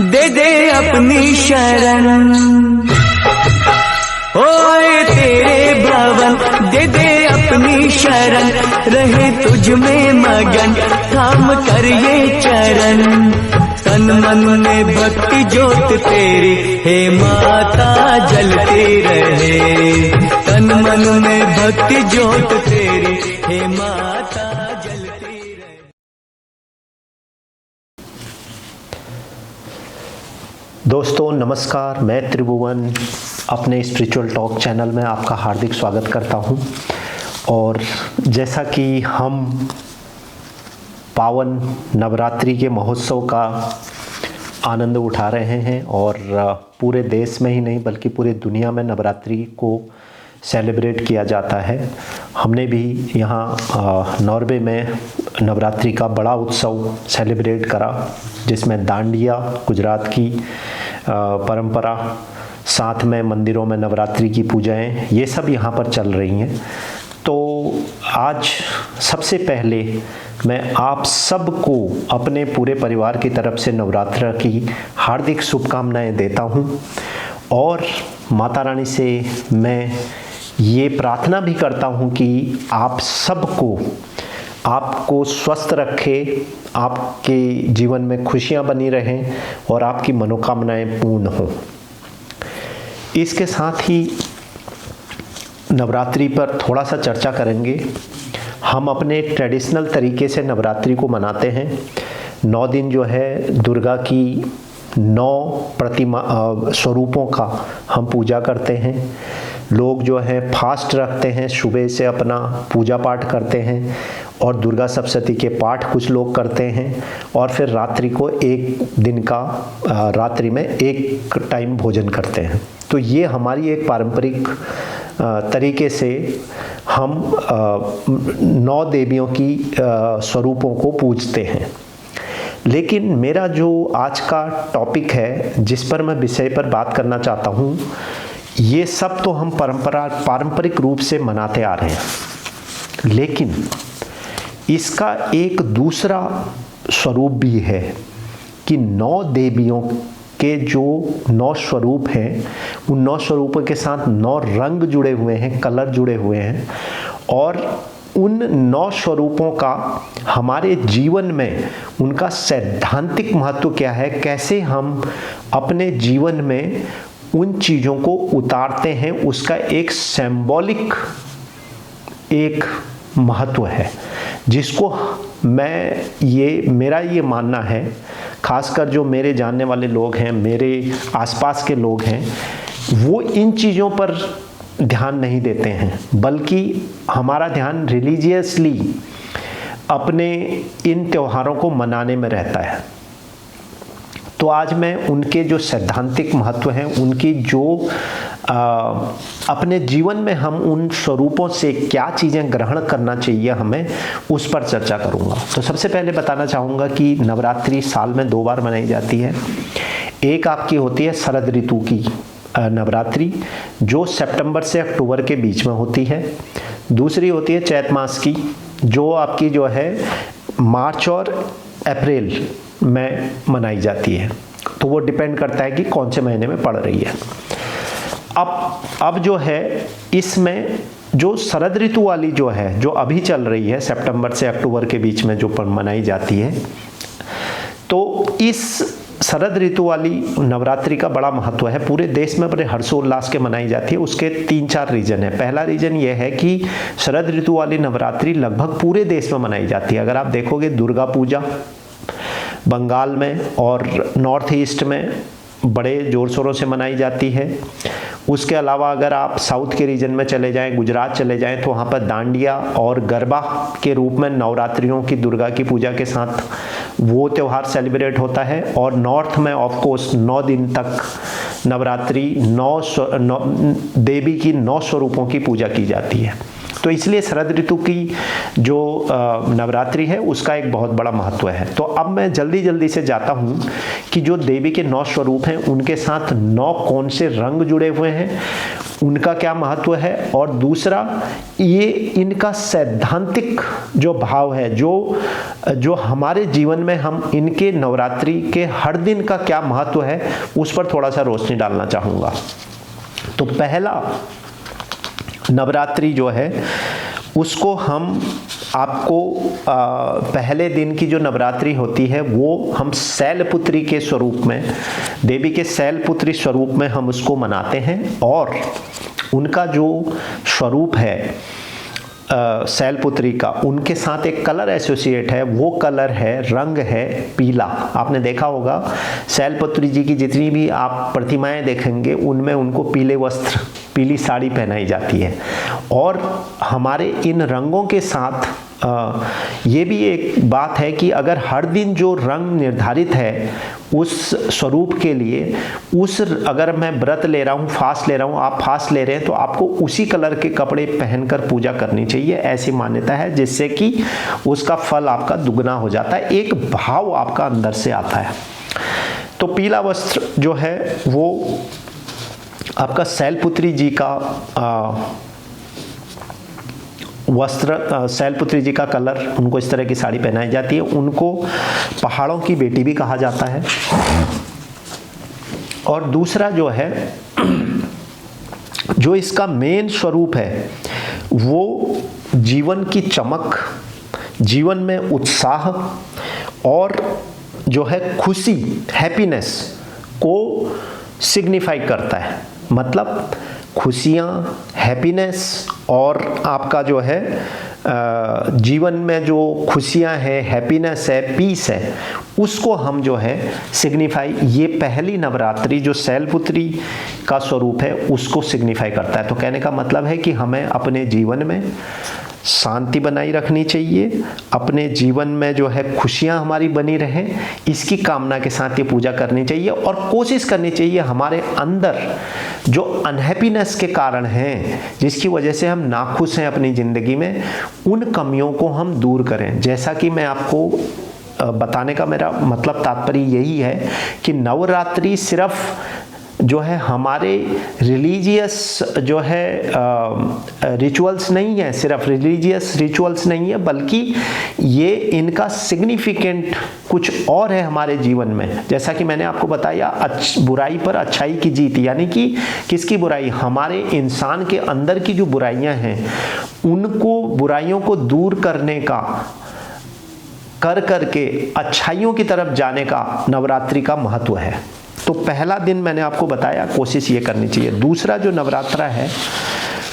दे दे अपनी शरण, ओए तेरे भवन दे दे अपनी शरण, रहे तुझ में मगन थाम कर ये चरण। तन मन में भक्ति ज्योत तेरी हे माता जलती रहे, तन मन में भक्ति ज्योत तेरी हे माता जलती रहे। दोस्तों नमस्कार, मैं त्रिभुवन अपने स्पिरिचुअल टॉक चैनल में आपका हार्दिक स्वागत करता हूं। और जैसा कि हम पावन नवरात्रि के महोत्सव का आनंद उठा रहे हैं और पूरे देश में ही नहीं बल्कि पूरे दुनिया में नवरात्रि को सेलिब्रेट किया जाता है। हमने भी यहाँ नॉर्वे में नवरात्रि का बड़ा उत्सव सेलिब्रेट करा, जिसमें दांडिया गुजरात की परंपरा, साथ में मंदिरों में नवरात्रि की पूजाएं, ये सब यहाँ पर चल रही हैं। तो आज सबसे पहले मैं आप सबको अपने पूरे परिवार की तरफ से नवरात्र की हार्दिक शुभकामनाएं देता हूं और माता रानी से मैं ये प्रार्थना भी करता हूं कि आप सबको आपको स्वस्थ रखे, आपके जीवन में खुशियां बनी रहें और आपकी मनोकामनाएं पूर्ण हों। इसके साथ ही नवरात्रि पर थोड़ा सा चर्चा करेंगे। हम अपने ट्रेडिशनल तरीके से नवरात्रि को मनाते हैं। 9 दिन जो है दुर्गा की 9 प्रतिमा स्वरूपों का हम पूजा करते हैं। लोग जो है फास्ट रखते हैं, सुबह से अपना पूजा पाठ करते हैं और दुर्गा सप्तशती के पाठ कुछ लोग करते हैं और फिर रात्रि को एक दिन का रात्रि में एक टाइम भोजन करते हैं। तो ये हमारी एक पारंपरिक तरीके से हम 9 देवियों की स्वरूपों को पूजते हैं। लेकिन मेरा जो आज का टॉपिक है, जिस पर मैं विषय पर बात करना चाहता हूँ, ये सब तो हम पारंपरिक रूप से मनाते आ रहे हैं, लेकिन इसका एक दूसरा स्वरूप भी है कि 9 देवियों के जो 9 स्वरूप हैं, उन 9 स्वरूपों के साथ 9 रंग जुड़े हुए हैं, कलर जुड़े हुए हैं और उन 9 स्वरूपों का हमारे जीवन में उनका सैद्धांतिक महत्व क्या है, कैसे हम अपने जीवन में उन चीज़ों को उतारते हैं, उसका एक सिंबॉलिक एक महत्व है, जिसको मेरा ये मानना है, खासकर जो मेरे जानने वाले लोग हैं, मेरे आसपास के लोग हैं, वो इन चीज़ों पर ध्यान नहीं देते हैं, बल्कि हमारा ध्यान रिलीजियसली अपने इन त्योहारों को मनाने में रहता है। तो आज मैं उनके जो सैद्धांतिक महत्व हैं, उनकी जो अपने जीवन में हम उन स्वरूपों से क्या चीज़ें ग्रहण करना चाहिए हमें, उस पर चर्चा करूंगा। तो सबसे पहले बताना चाहूँगा कि नवरात्रि साल में 2 बार मनाई जाती है। एक आपकी होती है शरद ऋतु की नवरात्रि, जो सितंबर से अक्टूबर के बीच में होती है। दूसरी होती है चैत मास की, जो आपकी जो है मार्च और अप्रैल में मनाई जाती है। तो वो डिपेंड करता है कि कौन से महीने में पड़ रही है। अब जो है इसमें जो शरद ऋतु वाली जो है, जो अभी चल रही है सितंबर से अक्टूबर के बीच में जो मनाई जाती है, तो इस शरद ऋतु वाली नवरात्रि का बड़ा महत्व है। पूरे देश में बड़े हर्षोल्लास के मनाई जाती है। उसके 3-4 रीजन है। पहला रीजन ये है कि शरद ऋतु वाली नवरात्रि लगभग पूरे देश में मनाई जाती है। अगर आप देखोगे दुर्गा पूजा बंगाल में और नॉर्थ ईस्ट में बड़े ज़ोर शोरों से मनाई जाती है। उसके अलावा अगर आप साउथ के रीजन में चले जाएं, गुजरात चले जाएं, तो वहाँ पर दांडिया और गरबा के रूप में नवरात्रियों की दुर्गा की पूजा के साथ वो त्यौहार सेलिब्रेट होता है। और नॉर्थ में ऑफ कोर्स 9 दिन तक नवरात्रि 9 देवी की 9 स्वरूपों की पूजा की जाती है। तो इसलिए शरद ऋतु की जो नवरात्रि है उसका एक बहुत बड़ा महत्व है। तो अब मैं जल्दी जल्दी से जाता हूँ कि जो देवी के 9 स्वरूप हैं उनके साथ 9 कौन से रंग जुड़े हुए हैं, उनका क्या महत्व है, और दूसरा ये इनका सैद्धांतिक जो भाव है, जो हमारे जीवन में हम इनके नवरात्रि के हर दिन का क्या महत्व है उस पर थोड़ा सा रोशनी डालना चाहूँगा। तो पहला नवरात्रि जो है उसको हम आपको पहले दिन की जो नवरात्रि होती है वो हम शैलपुत्री के स्वरूप में, देवी के शैलपुत्री स्वरूप में हम उसको मनाते हैं। और उनका जो स्वरूप है शैलपुत्री का, उनके साथ एक कलर एसोसिएट है, वो कलर है, रंग है पीला। आपने देखा होगा शैलपुत्री जी की जितनी भी आप प्रतिमाएं देखेंगे उनमें उनको पीले वस्त्र, पीली साड़ी पहनाई जाती है। और हमारे इन रंगों के साथ ये भी एक बात है कि अगर हर दिन जो रंग निर्धारित है उस स्वरूप के लिए, अगर मैं व्रत ले रहा हूँ, फास्ट ले रहा हूँ, आप फास्ट ले रहे हैं, तो आपको उसी कलर के कपड़े पहनकर पूजा करनी चाहिए, ऐसी मान्यता है, जिससे कि उसका फल आपका दुगना हो जाता है, एक भाव आपका अंदर से आता है। तो पीला वस्त्र जो है वो आपका शैलपुत्री जी का वस्त्र, शैलपुत्री जी का कलर, उनको इस तरह की साड़ी पहनाई जाती है। उनको पहाड़ों की बेटी भी कहा जाता है। और दूसरा जो है, जो इसका मेन स्वरूप है वो जीवन की चमक, जीवन में उत्साह और जो है खुशी, हैप्पीनेस को सिग्निफाई करता है। मतलब खुशियाँ, हैप्पीनेस और आपका जो है जीवन में जो खुशियाँ हैं, हैप्पीनेस है, पीस है, उसको हम जो है सिग्निफाई, ये पहली नवरात्रि जो शैलपुत्री का स्वरूप है उसको सिग्निफाई करता है। तो कहने का मतलब है कि हमें अपने जीवन में शांति बनाई रखनी चाहिए, अपने जीवन में जो है खुशियाँ हमारी बनी रहें, इसकी कामना के साथ ये पूजा करनी चाहिए। और कोशिश करनी चाहिए हमारे अंदर जो अनहैप्पीनेस के कारण हैं, जिसकी वजह से हम नाखुश हैं अपनी ज़िंदगी में, उन कमियों को हम दूर करें। जैसा कि मैं आपको बताने का मेरा मतलब तात्पर्य यही है कि नवरात्रि सिर्फ जो है हमारे रिलीजियस जो है रिचुअल्स नहीं है, सिर्फ रिलीजियस रिचुअल्स नहीं है, बल्कि ये इनका सिग्निफिकेंट कुछ और है हमारे जीवन में। जैसा कि मैंने आपको बताया, बुराई पर अच्छाई की जीत, यानी कि किसकी बुराई, हमारे इंसान के अंदर की जो बुराइयां हैं उनको, बुराइयों को दूर करने का, करके अच्छाइयों की तरफ जाने का नवरात्रि का महत्व है। तो पहला दिन मैंने आपको बताया, कोशिश ये करनी चाहिए। दूसरा जो नवरात्रा है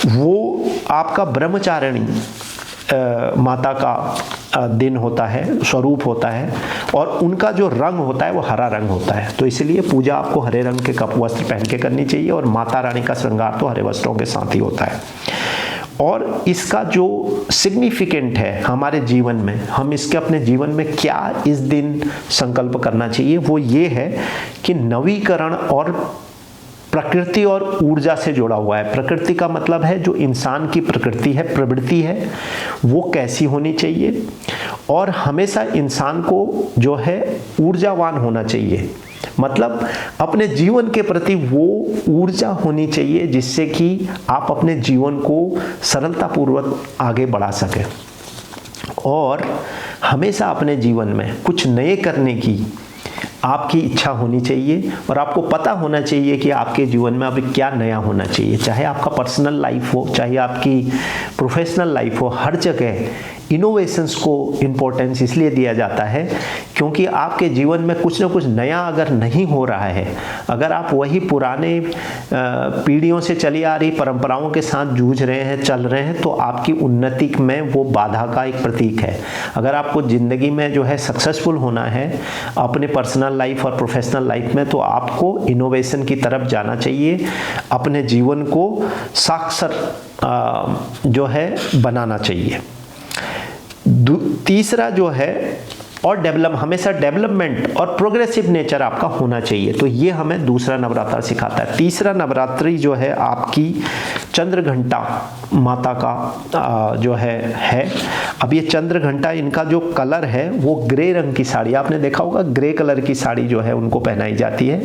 वो आपका ब्रह्मचारिणी माता का दिन होता है, स्वरूप होता है, और उनका जो रंग होता है वो हरा रंग होता है। तो इसलिए पूजा आपको हरे रंग के वस्त्र पहन के करनी चाहिए, और माता रानी का श्रृंगार तो हरे वस्त्रों के साथ ही होता है। और इसका जो सिग्निफिकेंट है हमारे जीवन में, हम इसके अपने जीवन में क्या इस दिन संकल्प करना चाहिए, वो ये है कि नवीकरण और प्रकृति और ऊर्जा से जुड़ा हुआ है। प्रकृति का मतलब है जो इंसान की प्रकृति है, प्रवृत्ति है, वो कैसी होनी चाहिए, और हमेशा इंसान को जो है ऊर्जावान होना चाहिए। मतलब अपने जीवन के प्रति वो ऊर्जा होनी चाहिए जिससे कि आप अपने जीवन को सरलतापूर्वक आगे बढ़ा सकें, और हमेशा अपने जीवन में कुछ नए करने की आपकी इच्छा होनी चाहिए, और आपको पता होना चाहिए कि आपके जीवन में अभी क्या नया होना चाहिए। चाहे आपका पर्सनल लाइफ हो, चाहे आपकी प्रोफेशनल लाइफ हो, हर जगह इनोवेशंस को इम्पोर्टेंस इसलिए दिया जाता है क्योंकि आपके जीवन में कुछ ना कुछ नया अगर नहीं हो रहा है, अगर आप वही पुराने पीढ़ियों से चली आ रही परंपराओं के साथ जूझ रहे हैं, चल रहे हैं, तो आपकी उन्नति में वो बाधा का एक प्रतीक है। अगर आपको ज़िंदगी में जो है सक्सेसफुल होना है अपने पर्सनल लाइफ और प्रोफेशनल लाइफ में, तो आपको इनोवेशन की तरफ जाना चाहिए, अपने जीवन को साक्षर जो है बनाना चाहिए। तीसरा जो है, और हमेशा डेवलपमेंट और प्रोग्रेसिव नेचर आपका होना चाहिए। तो ये हमें दूसरा नवरात्र सिखाता है। तीसरा नवरात्रि जो है आपकी चंद्र घंटा माता का जो है। अब ये चंद्र घंटा, इनका जो कलर है वो ग्रे रंग की साड़ी, आपने देखा होगा ग्रे कलर की साड़ी जो है उनको पहनाई जाती है।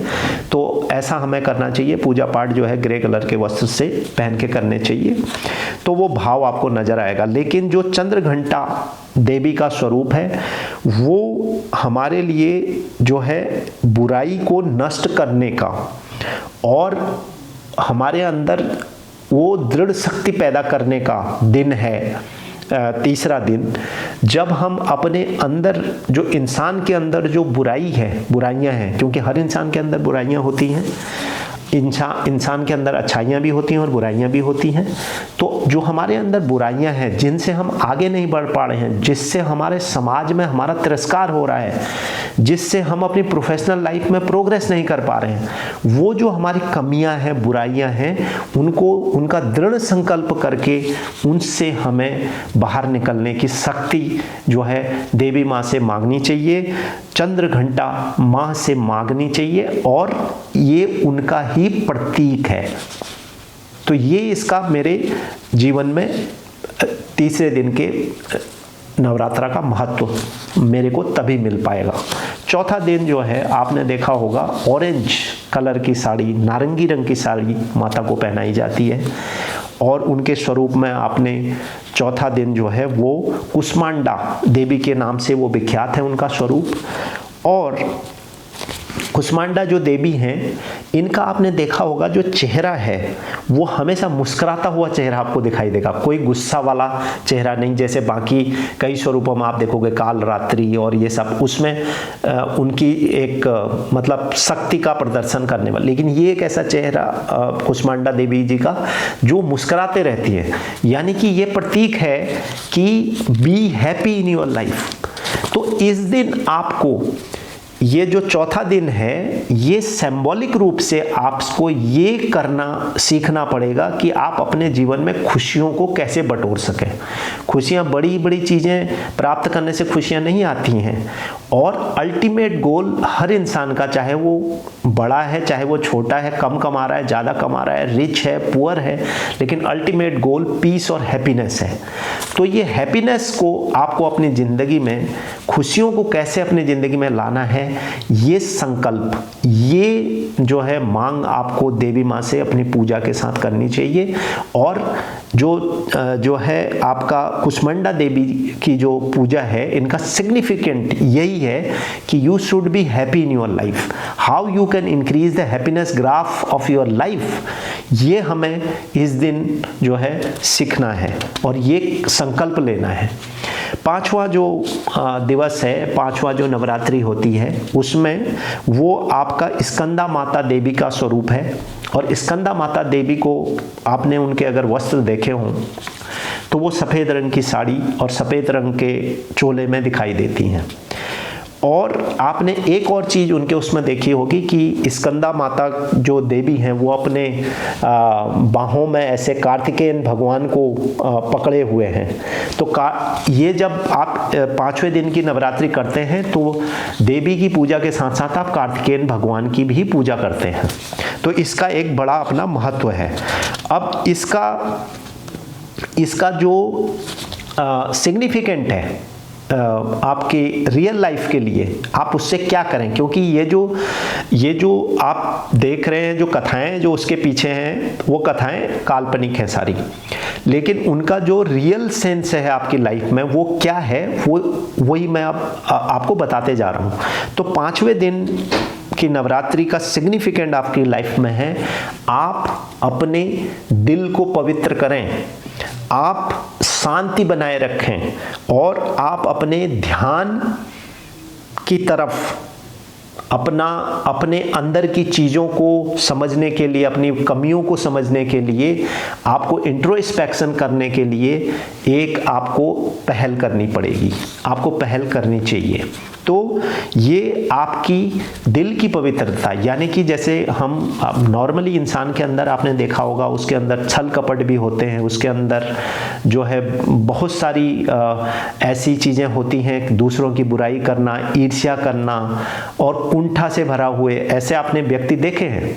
तो ऐसा हमें करना चाहिए, पूजा पाठ जो है ग्रे कलर के वस्त्र से पहन के करने चाहिए, तो वो भाव आपको नजर आएगा। लेकिन जो चंद्र घंटा देवी का स्वरूप है वो हमारे लिए जो है बुराई को नष्ट करने का और हमारे अंदर वो दृढ़ शक्ति पैदा करने का दिन है। तीसरा दिन, जब हम अपने अंदर जो इंसान के अंदर जो बुराइयां हैं, क्योंकि हर इंसान के अंदर बुराइयां होती हैं, इंसान के अंदर अच्छाइयाँ भी होती हैं और बुराइयाँ भी होती हैं। तो जो हमारे अंदर बुराइयाँ हैं जिनसे हम आगे नहीं बढ़ पा रहे हैं, जिससे हमारे समाज में हमारा तिरस्कार हो रहा है, जिससे हम अपनी प्रोफेशनल लाइफ में प्रोग्रेस नहीं कर पा रहे हैं, वो जो हमारी कमियां हैं, बुराइयां हैं, उनका दृढ़ संकल्प करके उनसे हमें बाहर निकलने की शक्ति जो है देवी माँ से मांगनी चाहिए, चंद्र घंटा माँ से मांगनी चाहिए, और ये उनका ही प्रतीक है। तो ये इसका मेरे जीवन में तीसरे दिन के नवरात्रा का महत्व मेरे को तभी मिल पाएगा। चौथा दिन जो है, आपने देखा होगा ऑरेंज कलर की साड़ी, नारंगी रंग की साड़ी माता को पहनाई जाती है, और उनके स्वरूप में आपने चौथा दिन जो है वो कुष्मांडा देवी के नाम से वो विख्यात है उनका स्वरूप। और कुष्मांडा जो देवी हैं, इनका आपने देखा होगा जो चेहरा है वो हमेशा मुस्कुराता हुआ चेहरा आपको दिखाई देगा, कोई गुस्सा वाला चेहरा नहीं, जैसे बाकी कई स्वरूपों में आप देखोगे काल रात्रि और ये सब, उसमें उनकी एक मतलब शक्ति का प्रदर्शन करने वाला। लेकिन ये एक ऐसा चेहरा कुष्मांडा देवी जी का जो मुस्कुराते रहती है, यानी कि ये प्रतीक है कि be happy in your life. तो इस दिन आपको ये जो चौथा दिन है, ये सिंबॉलिक रूप से आपको ये करना सीखना पड़ेगा कि आप अपने जीवन में खुशियों को कैसे बटोर सकें। खुशियाँ, बड़ी बड़ी चीज़ें प्राप्त करने से खुशियाँ नहीं आती हैं, और अल्टीमेट गोल हर इंसान का, चाहे वो बड़ा है चाहे वो छोटा है, कम कमा रहा है ज़्यादा कमा रहा है, रिच है पुअर है, लेकिन अल्टीमेट गोल पीस और हैप्पीनेस है। तो ये हैप्पीनेस को आपको अपनी ज़िंदगी में, खुशियों को कैसे अपनी ज़िंदगी में लाना है, ये संकल्प, ये जो है मांग आपको देवी माँ से अपनी पूजा के साथ करनी चाहिए। और जो है आपका कुष्मांडा देवी की जो पूजा है, इनका सिग्निफिकेंट यही है कि you should be happy in your life. How you can increase the happiness graph of your life, ये हमें इस दिन जो है सीखना है और ये संकल्प लेना है। पांचवा जो दिवस है, पांचवा जो नवरात्रि होती है, उसमें वो आपका स्कंदा माता देवी का स्वरूप है। और स्कंदा माता देवी को आपने उनके अगर वस्त्र देखे हों तो वो सफ़ेद रंग की साड़ी और सफ़ेद रंग के चोले में दिखाई देती हैं। और आपने एक और चीज़ उनके उसमें देखी होगी कि स्कंदा माता जो देवी हैं वो अपने बाहों में ऐसे कार्तिकेयन भगवान को पकड़े हुए हैं। तो ये जब आप पांचवें दिन की नवरात्रि करते हैं तो देवी की पूजा के साथ साथ आप कार्तिकेयन भगवान की भी पूजा करते हैं। तो इसका एक बड़ा अपना महत्व है। अब इसका जो सिग्निफिकेंट है आपके रियल लाइफ के लिए, आप उससे क्या करें, क्योंकि ये जो आप देख रहे हैं जो कथाएं जो उसके पीछे हैं, वो कथाएं काल्पनिक हैं सारी, लेकिन उनका जो रियल सेंस है आपकी लाइफ में वो क्या है, वही मैं आपको बताते जा रहा हूँ। तो पांचवें दिन की नवरात्रि का सिग्निफिकेंट आपकी लाइफ में है, आप अपने दिल को पवित्र करें, आप शांति बनाए रखें, और आप अपने ध्यान की तरफ अपने अंदर की चीज़ों को समझने के लिए, अपनी कमियों को समझने के लिए, आपको इंट्रोस्पेक्शन करने के लिए एक आपको पहल करनी पड़ेगी, आपको पहल करनी चाहिए। तो तो ये आपकी दिल की पवित्रता, यानी कि जैसे हम नॉर्मली इंसान के अंदर आपने देखा होगा उसके अंदर छल कपट भी होते हैं, उसके अंदर जो है बहुत सारी ऐसी चीज़ें होती हैं, दूसरों की बुराई करना, ईर्ष्या करना और कुंठा से भरा हुए ऐसे आपने व्यक्ति देखे हैं।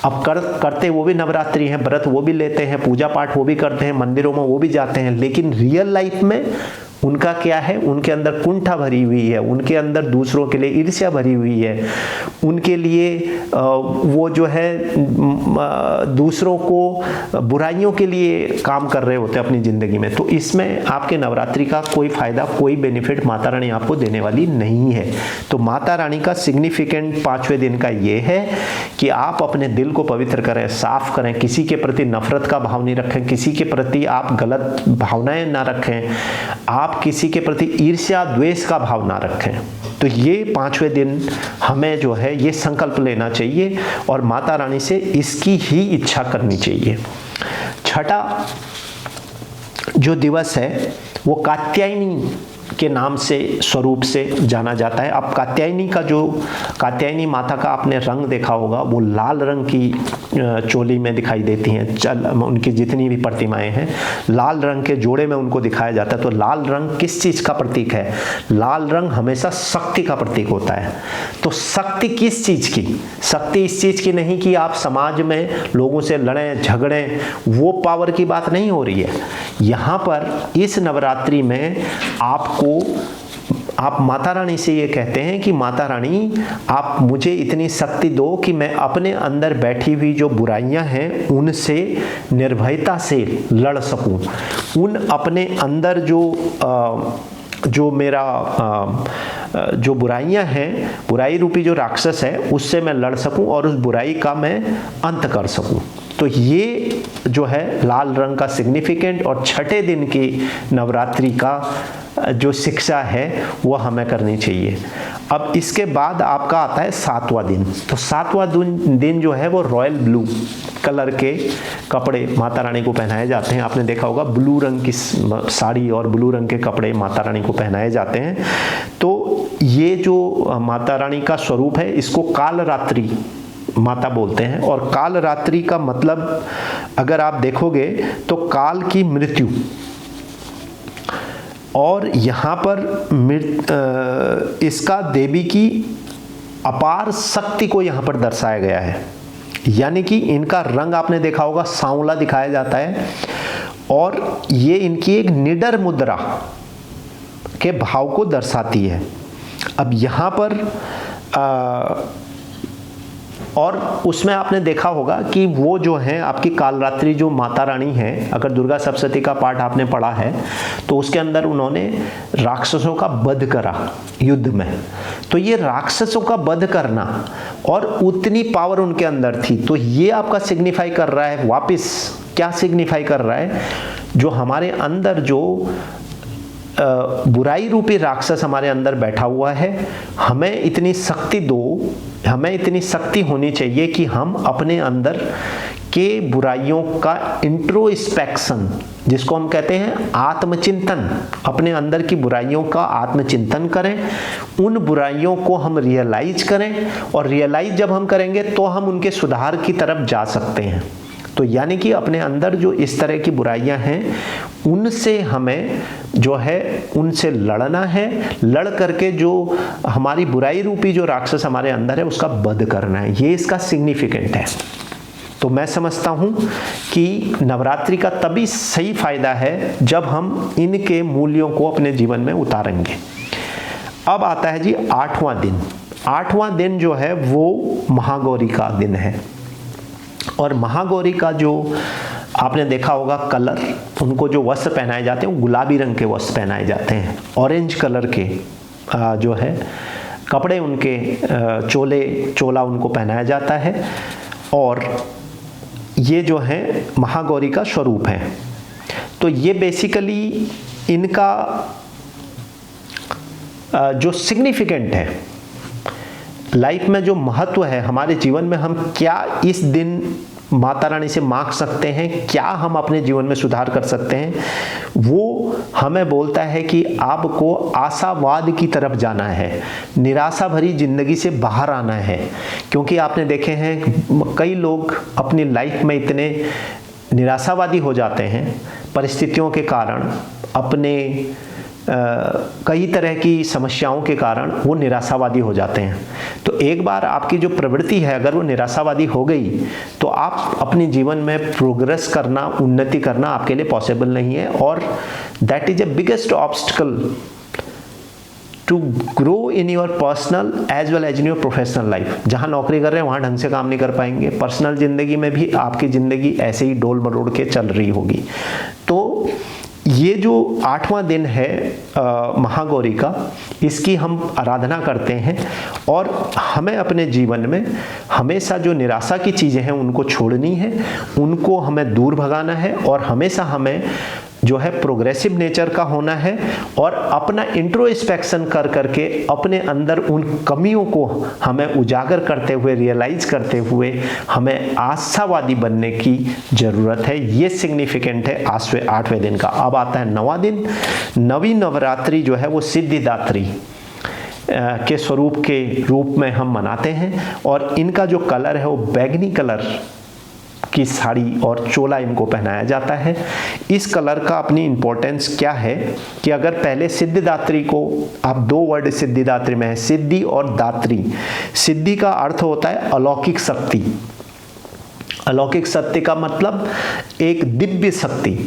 अब करते वो भी नवरात्रि हैं, व्रत वो भी लेते हैं, पूजा पाठ वो भी करते हैं, मंदिरों में वो भी जाते हैं, लेकिन रियल लाइफ में उनका क्या है, उनके अंदर कुंठा भरी हुई है, उनके अंदर दूसरों के लिए ईर्ष्या भरी हुई है, उनके लिए वो जो है दूसरों को बुराइयों के लिए काम कर रहे होते हैं अपनी ज़िंदगी में। तो इसमें आपके नवरात्रि का कोई फ़ायदा, कोई बेनिफिट माता रानी आपको देने वाली नहीं है। तो माता रानी का सिग्निफिकेंट 5वें दिन का ये है कि आप अपने दिल को पवित्र करें, साफ करें, किसी के प्रति नफरत का भाव नहीं रखें, किसी के प्रति आप गलत भावनाएं ना रखें, आप किसी के प्रति ईर्ष्या द्वेष का भाव ना रखें। तो ये 5वें दिन हमें जो है ये संकल्प लेना चाहिए और माता रानी से इसकी ही इच्छा करनी चाहिए। छठा जो दिवस है वो कात्यायनी के नाम से स्वरूप से जाना जाता है। अब कात्यायनी माता का आपने रंग देखा होगा, वो लाल रंग की चोली में दिखाई देती हैं। उनकी जितनी भी प्रतिमाएं हैं लाल रंग के जोड़े में उनको दिखाया जाता है। तो लाल रंग किस चीज़ का प्रतीक है? लाल रंग हमेशा शक्ति का प्रतीक होता है। तो शक्ति किस चीज़ की? शक्ति इस चीज़ की नहीं कि आप समाज में लोगों से लड़ें झगड़ें, वो पावर की बात नहीं हो रही है। यहाँ पर इस नवरात्रि में आप माता रानी से ये कहते हैं कि माता रानी आप मुझे इतनी शक्ति दो कि मैं अपने अंदर बैठी हुई जो बुराइयां हैं उनसे निर्भयता से लड़ सकूं, उन अपने अंदर जो मेरा जो बुराइयां हैं, बुराई रूपी जो राक्षस है उससे मैं लड़ सकूं और उस बुराई का मैं अंत कर सकूं। तो ये जो है लाल रंग का सिग्निफिकेंट और छठे दिन की नवरात्रि का जो शिक्षा है वो हमें करनी चाहिए। अब इसके बाद आपका आता है 7वां दिन। तो 7वां दिन जो है वो रॉयल ब्लू कलर के कपड़े माता रानी को पहनाए जाते हैं। आपने देखा होगा ब्लू रंग की साड़ी और ब्लू रंग के कपड़े माता रानी को पहनाए जाते हैं। तो ये जो माता रानी का स्वरूप है इसको कालरात्रि माता बोलते हैं। और काल रात्रि का मतलब अगर आप देखोगे तो काल की मृत्यु, और यहाँ पर इसका देवी की अपार शक्ति को यहाँ पर दर्शाया गया है। यानी कि इनका रंग आपने देखा होगा सांवला दिखाया जाता है और ये इनकी एक निडर मुद्रा के भाव को दर्शाती है। अब यहाँ पर और उसमें आपने देखा होगा कि वो जो है आपकी कालरात्रि जो माता रानी है, अगर दुर्गा सप्तशती का पाठ आपने पढ़ा है तो उसके अंदर उन्होंने राक्षसों का वध करा युद्ध में। तो ये राक्षसों का वध करना और उतनी पावर उनके अंदर थी। तो ये आपका सिग्निफाई कर रहा है, वापस क्या सिग्निफाई कर रहा है, जो हमारे अंदर जो बुराई रूपी राक्षस हमारे अंदर बैठा हुआ है, हमें इतनी शक्ति दो, हमें इतनी शक्ति होनी चाहिए कि हम अपने अंदर के बुराइयों का इंट्रोस्पेक्शन, जिसको हम कहते हैं आत्मचिंतन, अपने अंदर की बुराइयों का आत्मचिंतन करें, उन बुराइयों को हम रियलाइज करें और रियलाइज जब हम करेंगे तो हम उनके सुधार की तरफ जा सकते हैं। तो यानी कि अपने अंदर जो इस तरह की बुराइयां हैं उनसे हमें जो है उनसे लड़ना है, लड़ करके जो हमारी बुराई रूपी जो राक्षस हमारे अंदर है उसका वध करना है। ये इसका सिग्निफिकेंट है। तो मैं समझता हूं कि नवरात्रि का तभी सही फायदा है जब हम इनके मूल्यों को अपने जीवन में उतारेंगे। अब आता है जी 8वां दिन। 8वां दिन जो है वो महागौरी का दिन है और महागौरी का जो आपने देखा होगा कलर, उनको जो वस्त्र पहनाए जाते हैं वो गुलाबी रंग के वस्त्र पहनाए जाते हैं, ऑरेंज कलर के जो है कपड़े उनके चोला उनको पहनाया जाता है और ये जो है महागौरी का स्वरूप है। तो ये बेसिकली इनका जो सिग्निफिकेंट है, लाइफ में जो महत्व है, हमारे जीवन में हम क्या इस दिन माता रानी से मांग सकते हैं, क्या हम अपने जीवन में सुधार कर सकते हैं, वो हमें बोलता है कि आपको आशावाद की तरफ जाना है, निराशा भरी जिंदगी से बाहर आना है। क्योंकि आपने देखे हैं कई लोग अपनी लाइफ में इतने निराशावादी हो जाते हैं परिस्थितियों के कारण, अपने कई तरह की समस्याओं के कारण वो निराशावादी हो जाते हैं। तो एक बार आपकी जो प्रवृत्ति है अगर वो निराशावादी हो गई तो आप अपने जीवन में प्रोग्रेस करना, उन्नति करना आपके लिए पॉसिबल नहीं है। और that is a biggest obstacle to grow in your personal as well as in your professional life. जहाँ नौकरी कर रहे हैं वहाँ ढंग से काम नहीं कर पाएंगे, पर्सनल ज़िंदगी में भी आपकी ज़िंदगी ऐसे ही डोल मरोड़ के चल रही होगी। तो ये जो 8वां दिन है महागौरी का, इसकी हम आराधना करते हैं और हमें अपने जीवन में हमेशा जो निराशा की चीज़ें हैं उनको छोड़नी है, उनको हमें दूर भगाना है और हमेशा हमें जो है प्रोग्रेसिव नेचर का होना है और अपना इंट्रोस्पेक्शन कर करके अपने अंदर उन कमियों को हमें उजागर करते हुए, रियलाइज करते हुए हमें आशावादी बनने की ज़रूरत है। ये सिग्निफिकेंट है 8वें दिन का। अब आता है 9वां दिन। नवी नवरात्रि जो है वो सिद्धिदात्री के स्वरूप के रूप में हम मनाते हैं और इनका जो कलर है वो बैगनी कलर की साड़ी और चोला इनको पहनाया जाता है। इस कलर का अपनी इंपॉर्टेंस क्या है कि अगर पहले सिद्धिदात्री को आप 2 वर्ड सिद्धिदात्री में है, सिद्धि और दात्री। सिद्धि का अर्थ होता है अलौकिक शक्ति। अलौकिक शक्ति का मतलब एक दिव्य शक्ति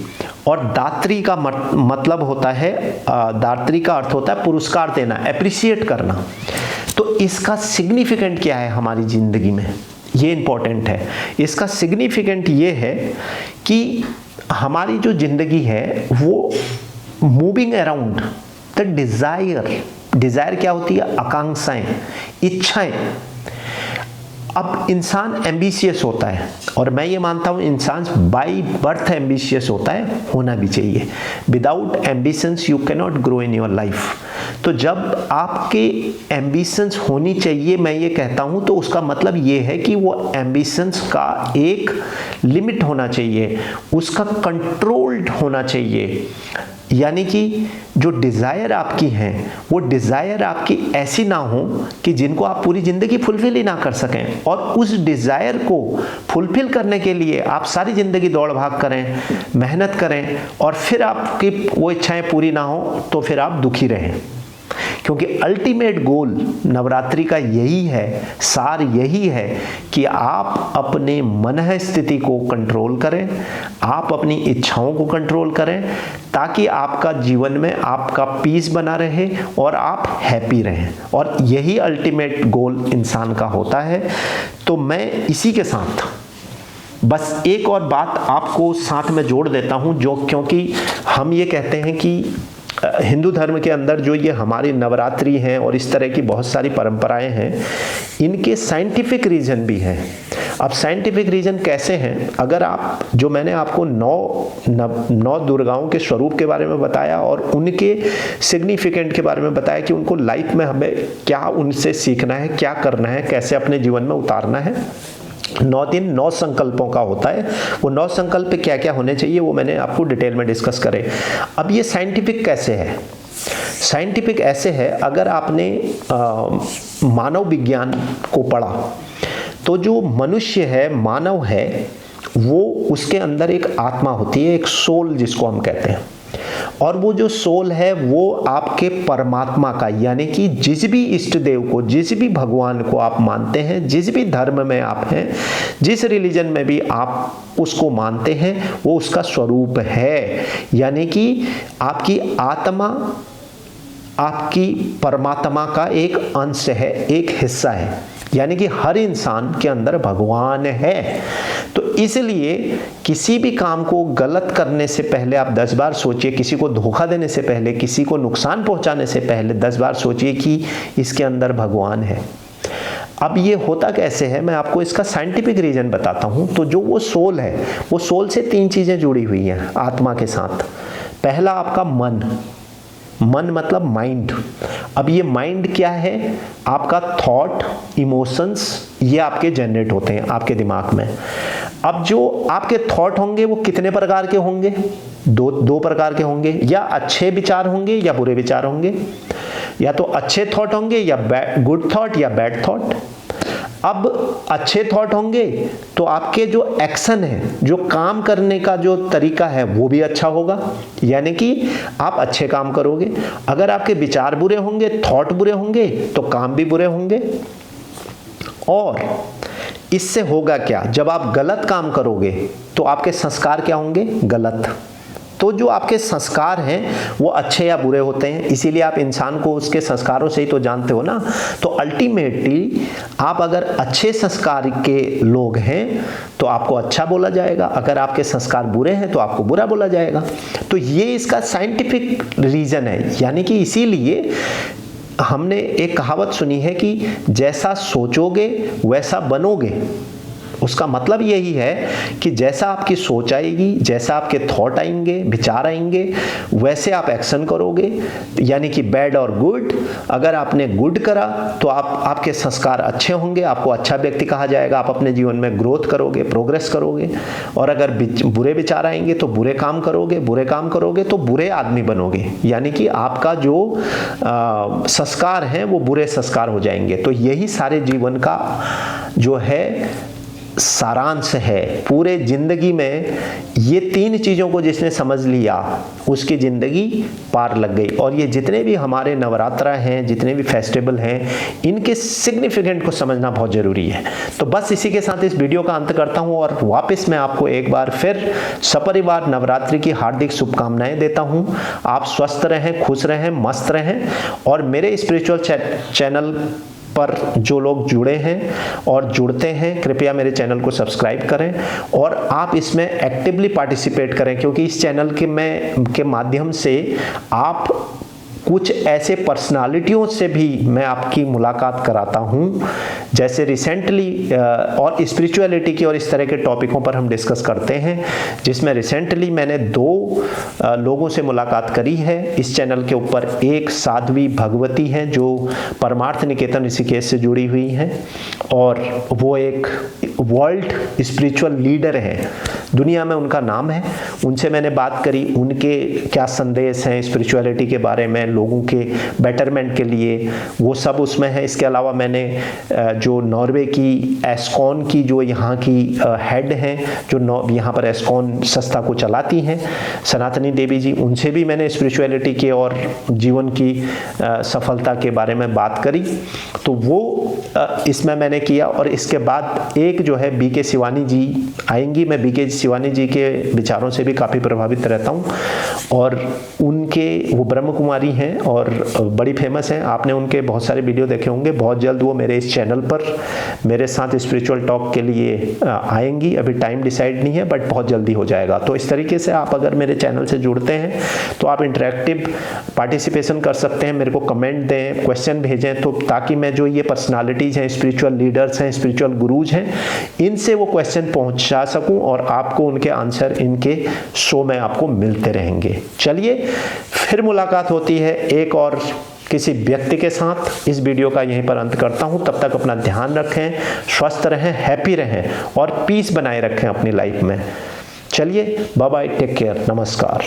और दात्री का मतलब होता है, दात्री का अर्थ होता है पुरस्कार देना, एप्रिशिएट करना। तो इसका सिग्निफिकेंट क्या है हमारी जिंदगी में, ये इंपॉर्टेंट है। इसका सिग्निफिकेंट ये है कि हमारी जो जिंदगी है वो moving around the desire. Desire क्या होती है? आकांक्षाएं, इच्छाएं। अब इंसान एम्बिशियस होता है और मैं ये मानता हूँ इंसान बाय बर्थ एम्बिशियस होता है, होना भी चाहिए। Without ambitions you can not grow in your life. तो जब आपके एम्बिशंस होनी चाहिए, मैं ये कहता हूँ, तो उसका मतलब ये है कि वो एम्बिशंस का एक लिमिट होना चाहिए, उसका कंट्रोल्ड होना चाहिए। यानी कि जो डिज़ायर आपकी हैं वो डिज़ायर आपकी ऐसी ना हो कि जिनको आप पूरी ज़िंदगी फुलफिल ही ना कर सकें, और उस डिज़ायर को फुलफिल करने के लिए आप सारी ज़िंदगी दौड़ भाग करें, मेहनत करें और फिर आपकी वो इच्छाएं पूरी ना हो तो फिर आप दुखी रहें। क्योंकि अल्टीमेट गोल नवरात्रि का यही है, सार यही है कि आप अपने मन स्थिति को कंट्रोल करें, आप अपनी इच्छाओं को कंट्रोल करें, ताकि आपका जीवन में आपका पीस बना रहे और आप हैप्पी रहें। और यही अल्टीमेट गोल इंसान का होता है। तो मैं इसी के साथ बस एक और बात आपको साथ में जोड़ देता हूं, जो क्योंकि हम ये कहते हैं कि हिंदू धर्म के अंदर जो ये हमारी नवरात्रि हैं और इस तरह की बहुत सारी परंपराएं हैं, इनके साइंटिफिक रीज़न भी हैं। अब साइंटिफिक रीज़न कैसे हैं? अगर आप, जो मैंने आपको 9 दुर्गाओं के स्वरूप के बारे में बताया और उनके सिग्निफिकेंट के बारे में बताया कि उनको लाइफ में हमें क्या उनसे सीखना है, क्या करना है, कैसे अपने जीवन में उतारना है। 9 दिन 9 संकल्पों का होता है। वो 9 संकल्प क्या क्या होने चाहिए वो मैंने आपको डिटेल में डिस्कस करे। अब ये साइंटिफिक कैसे है? साइंटिफिक ऐसे है, अगर आपने मानव विज्ञान को पढ़ा तो जो मनुष्य है, मानव है, वो उसके अंदर एक आत्मा होती है, एक सोल जिसको हम कहते हैं। और वो जो सोल है वो आपके परमात्मा का, यानी कि जिस भी इष्ट देव को, जिस भी भगवान को आप मानते हैं, जिस भी धर्म में आप हैं, जिस रिलीजन में भी आप उसको मानते हैं, वो उसका स्वरूप है। यानी कि आपकी आत्मा आपकी परमात्मा का एक अंश है, एक हिस्सा है। यानी कि हर इंसान के अंदर भगवान है। तो इसलिए किसी भी काम को गलत करने से पहले आप 10 बार सोचिए, किसी को धोखा देने से पहले, किसी को नुकसान पहुंचाने से पहले 10 बार सोचिए कि इसके अंदर भगवान है। अब ये होता कैसे है, मैं आपको इसका साइंटिफिक रीजन बताता हूं। तो जो वो सोल है, वो सोल से 3 चीजें जुड़ी हुई हैं आत्मा के साथ। पहला आपका मन, मन मतलब माइंड। अब ये माइंड क्या है? आपका थॉट, इमोशंस, ये आपके जनरेट होते हैं आपके दिमाग में। अब जो आपके थॉट होंगे वो कितने प्रकार के होंगे? दो प्रकार के होंगे, या अच्छे विचार होंगे या बुरे विचार होंगे, या तो अच्छे थॉट होंगे या गुड थॉट या बैड थॉट। अब अच्छे थॉट होंगे तो आपके जो एक्शन है, जो काम करने का जो तरीका है वो भी अच्छा होगा, यानी कि आप अच्छे काम करोगे। अगर आपके विचार बुरे होंगे, थॉट बुरे होंगे, तो काम भी बुरे होंगे। और इससे होगा क्या? जब आप गलत काम करोगे तो आपके संस्कार क्या होंगे? गलत। तो जो आपके संस्कार हैं वो अच्छे या बुरे होते हैं, इसीलिए आप इंसान को उसके संस्कारों से ही तो जानते हो ना। तो अल्टीमेटली आप अगर अच्छे संस्कार के लोग हैं तो आपको अच्छा बोला जाएगा, अगर आपके संस्कार बुरे हैं तो आपको बुरा बोला जाएगा। तो ये इसका साइंटिफिक रीजन है, यानी कि इसीलिए हमने एक कहावत सुनी है कि जैसा सोचोगे वैसा बनोगे। उसका मतलब यही है कि जैसा आपकी सोच आएगी, जैसा आपके थॉट आएंगे, विचार आएंगे, वैसे आप एक्शन करोगे, यानी कि बैड और गुड। अगर आपने गुड करा तो आपके संस्कार अच्छे होंगे, आपको अच्छा व्यक्ति कहा जाएगा, आप अपने जीवन में ग्रोथ करोगे, प्रोग्रेस करोगे। और अगर बुरे विचार आएंगे तो बुरे काम करोगे तो बुरे आदमी बनोगे, यानी कि आपका जो संस्कार हैं वो बुरे संस्कार हो जाएंगे। तो यही सारे जीवन का जो है सारांश है। पूरे जिंदगी में ये तीन चीजों को जिसने समझ लिया उसकी जिंदगी पार लग गई। और ये जितने भी हमारे नवरात्रा हैं, जितने भी फेस्टिवल हैं, इनके सिग्निफिकेंट को समझना बहुत जरूरी है। तो बस इसी के साथ इस वीडियो का अंत करता हूं और वापस मैं आपको एक बार फिर सपरिवार नवरात्रि की हार्दिक शुभकामनाएं देता हूं। आप स्वस्थ रहें, खुश रहें, मस्त रहें। और मेरे स्पिरिचुअल चैनल पर जो लोग जुड़े हैं और जुड़ते हैं, कृपया मेरे चैनल को सब्सक्राइब करें और आप इसमें एक्टिवली पार्टिसिपेट करें, क्योंकि इस चैनल के माध्यम से आप कुछ ऐसे पर्सनालिटियों से भी मैं आपकी मुलाकात कराता हूं, जैसे रिसेंटली और स्पिरिचुअलिटी की और इस तरह के टॉपिकों पर हम डिस्कस करते हैं, जिसमें रिसेंटली मैंने 2 लोगों से मुलाकात करी है इस चैनल के ऊपर। एक साध्वी भगवती हैं जो परमार्थ निकेतन ऋषिकेश से जुड़ी हुई हैं और वो एक वर्ल्ड स्पिरिचुअल लीडर हैं, दुनिया में उनका नाम है। उनसे मैंने बात करी, उनके क्या संदेश हैं स्पिरिचुअलिटी के बारे में, लोगों के बेटरमेंट के लिए, वो सब उसमें है। इसके अलावा मैंने जो नॉर्वे की एस्कॉन की जो यहाँ की हेड हैं, जो यहाँ पर एस्कॉन संस्था को चलाती हैं, सनातनी देवी जी, उनसे भी मैंने स्पिरिचुअलिटी के और जीवन की सफलता के बारे में बात करी। तो वो इसमें मैंने किया। और इसके बाद एक जो है बीके शिवानी जी आएंगी। मैं बीके शिवानी जी के विचारों से भी काफ़ी प्रभावित रहता हूँ और वो ब्रह्म कुमारी हैं और बड़ी फेमस हैं। आपने उनके बहुत सारे वीडियो देखे होंगे। बहुत जल्द वो मेरे इस चैनल पर मेरे साथ स्पिरिचुअल टॉक के लिए आएंगी। अभी टाइम डिसाइड नहीं है, बट बहुत जल्दी हो जाएगा। तो इस तरीके से आप अगर मेरे चैनल से जुड़ते हैं तो आप इंटरेक्टिव पार्टिसिपेशन कर सकते हैं, मेरे को कमेंट दें, क्वेश्चन भेजें, तो ताकि मैं जो ये पर्सनालिटीज़ हैं, स्पिरिचुअल लीडर्स हैं, स्पिरिचुअल गुरुज हैं, इनसे वो क्वेश्चन पहुंचा सकूं और आपको उनके आंसर इनके शो में आपको मिलते रहेंगे। चलिए फिर मुलाकात होती है एक और किसी व्यक्ति के साथ। इस वीडियो का यहीं पर अंत करता हूं। तब तक अपना ध्यान रखें, स्वस्थ रहें, हैप्पी रहें और पीस बनाए रखें अपनी लाइफ में। चलिए बाय बाय, टेक केयर, नमस्कार।